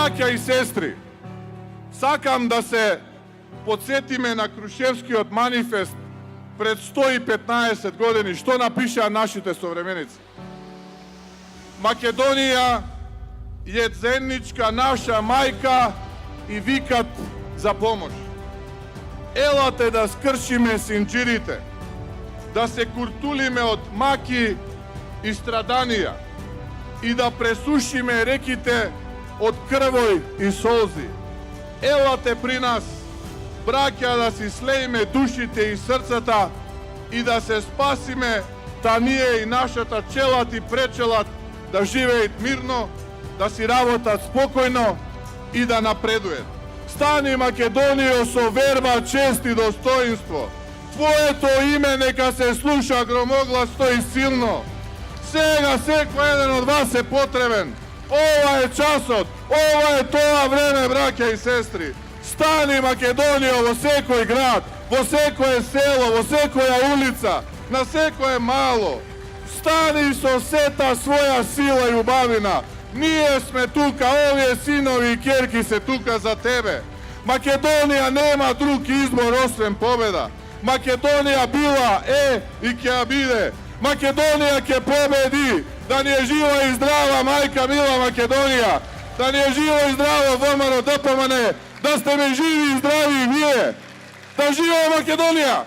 Braća i sestри, сакам да се подсетиме на Крушевскиот манифест пред 115 години, што напишаа нашите современици. Македонија е земничка наша мајка и викат за помош. Елате да скршиме синџирите, да се куртулиме од маки и страданија и да пресушиме реките од крвој и солзи. Елате при нас, браќа, да си слеиме душите и срцата и да се спасиме, та ние и нашата челат и пречелат да живеат мирно, да си работат спокојно и да напредует. Стани, Македонијо, со верба, чест и достоинство. Твоето име нека се слуша громогласно и силно. Сега секој еден од вас е потребен. Ова е часот, ова е тоа време, браќа и сестри. Стани, Македонијо, во секој град, во секое село, во секоја улица, на секое мало. Стани со сета своја сила и убавина. Ние сме тука, овие синови и ќерки се тука за тебе. Македонија нема друг избор освен победа. Македонија била, и ќе биде. Македонија ќе победи. Да ни е жива и здрава мајка мила Македонија. Да ни е жива и здрава ВМРО ДПМН. Да сте ме живи и здрави и вие. Да живее Македонија!